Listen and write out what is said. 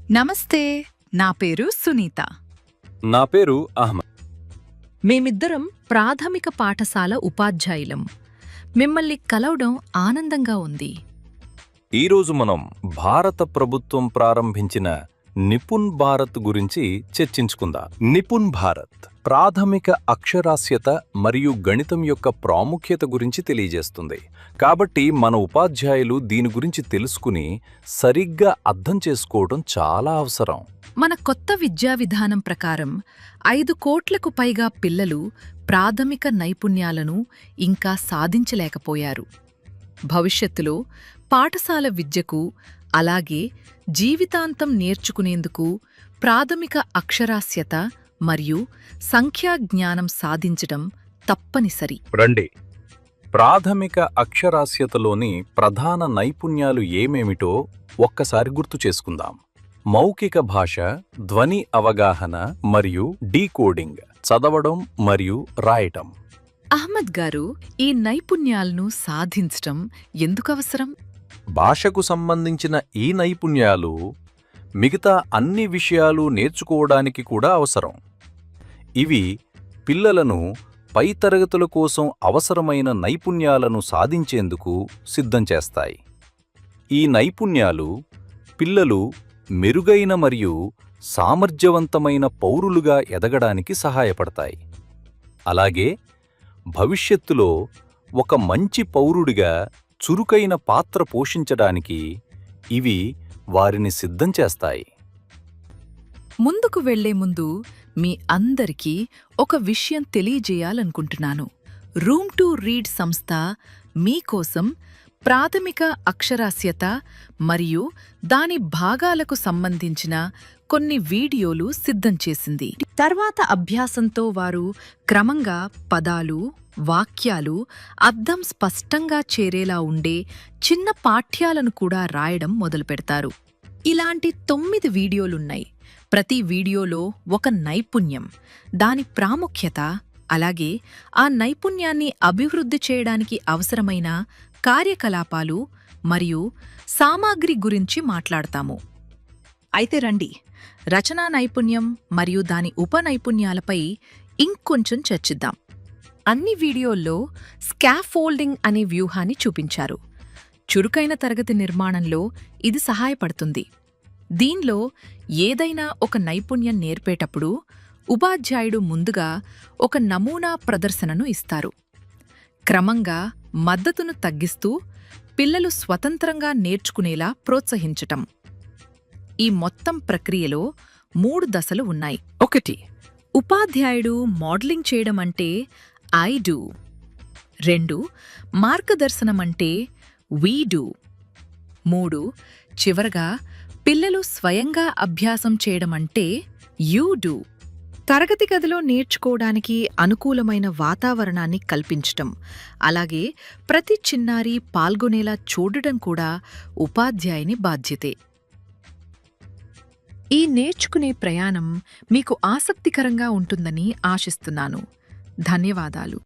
నమస్తే. నా పేరు సునీత. నా పేరు అహ్మద్. మేమిద్దరం ప్రాథమిక పాఠశాల ఉపాధ్యాయులం. మిమ్మల్ని కలవడం ఆనందంగా ఉంది. ఈరోజు మనం భారత ప్రభుత్వం ప్రారంభించిన నిపుణ్ భారత్ గురించి చర్చించుకుందాం. నిపుణ్ భారత్ ప్రాథమిక అక్షరాస్యత మరియు గణితం యొక్క ప్రాముఖ్యత గురించి తెలియజేస్తుంది. కాబట్టి మన ఉపాధ్యాయులు దీని గురించి తెలుసుకుని సరిగ్గా అర్థం చేసుకోవడం చాలా అవసరం. మన కొత్త విద్యా విధానం ప్రకారం 5 కోట్లకు పైగా పిల్లలు ప్రాథమిక నైపుణ్యాలను ఇంకా సాధించలేకపోయారు. భవిష్యత్తులో పాఠశాల విద్యకు, అలాగే జీవితాంతం నేర్చుకునేందుకు ప్రాథమిక అక్షరాస్యత మరియు సంఖ్యా జ్ఞానం సాధించడం తప్పనిసరి. రండి, ప్రాథమిక అక్షరాస్యతలోని ప్రధాన నైపుణ్యాలు ఏమేమిటో ఒక్కసారి గుర్తు చేసుకుందాం. మౌఖిక భాష, ధ్వని అవగాహన మరియు డీకోడింగ్, చదవడం మరియు రాయటం. అహ్మద్ గారు, ఈ నైపుణ్యాలను సాధించటం ఎందుకు అవసరం? భాషకు సంబంధించిన ఈ నైపుణ్యాలు మిగతా అన్ని విషయాలు నేర్చుకోవడానికి కూడా అవసరం. ఇవి పిల్లలను పై తరగతుల కోసం అవసరమైన నైపుణ్యాలను సాధించేందుకు సిద్ధం చేస్తాయి. ఈ నైపుణ్యాలు పిల్లలు మెరుగైన మరియు సామర్థ్యవంతమైన పౌరులుగా ఎదగడానికి సహాయపడతాయి. అలాగే భవిష్యత్తులో ఒక మంచి పౌరుడిగా చురుకైన పాత్ర పోషించడానికి ఇవి వారిని సిద్ధం చేస్తాయి. ముందుకు వెళ్లే ముందు మీ అందరికీ ఒక విషయం తెలియజేయాలనుకుంటున్నాను. రూమ్ టు రీడ్ సంస్థ మీకోసం ప్రాథమిక అక్షరాస్యత మరియు దాని భాగాలకు సంబంధించిన కొన్ని వీడియోలు సిద్ధం చేసింది. తర్వాత అభ్యాసంతో వారు క్రమంగా పదాలు, వాక్యాలు అర్థం స్పష్టంగా చేరేలా ఉండే చిన్న పాఠ్యాలను కూడా రాయడం మొదలుపెడతారు. ఇలాంటి 9 వీడియోలున్నాయి. ప్రతి వీడియోలో ఒక నైపుణ్యం, దాని ప్రాముఖ్యత, అలాగే ఆ నైపుణ్యాన్ని అభివృద్ధి చేయడానికి అవసరమైన కార్యకలాపాలు మరియు సామాగ్రి గురించి మాట్లాడతాము. అయితే రండి, రచనా నైపుణ్యం మరియు దాని ఉపనైపుణ్యాలపై ఇంకొంచెం చర్చిద్దాం. అన్ని వీడియోల్లో స్కాఫోల్డింగ్ అనే వ్యూహాన్ని చూపించారు. చురుకైన తరగతి నిర్మాణంలో ఇది సహాయపడుతుంది. దీనిలో ఏదైనా ఒక నైపుణ్యం నేర్పేటప్పుడు ఉపాధ్యాయుడు ముందుగా ఒక నమూనా ప్రదర్శనను ఇస్తారు. క్రమంగా మద్దతును తగ్గిస్తూ పిల్లలు స్వతంత్రంగా నేర్చుకునేలా ప్రోత్సహించటం. ఈ మొత్తం ప్రక్రియలో 3 దశలు ఉన్నాయి. 1. ఉపాధ్యాయుడు మోడలింగ్ చేయడం అంటే ఐ డూ. 2. మార్గదర్శనమంటే వీ డూ. 3. చివరగా పిల్లలు స్వయంగా అభ్యాసం చేయడమంటే యూ డూ. తరగతి గదిలో నేర్చుకోవడానికి అనుకూలమైన వాతావరణాన్ని కల్పించటం, అలాగే ప్రతి చిన్నారి పాల్గొనేలా చూడడం కూడా ఉపాధ్యాయుని బాధ్యతే. ఈ నేర్చుకునే ప్రయాణం మీకు ఆసక్తికరంగా ఉంటుందని ఆశిస్తున్నాను. ధన్యవాదాలు.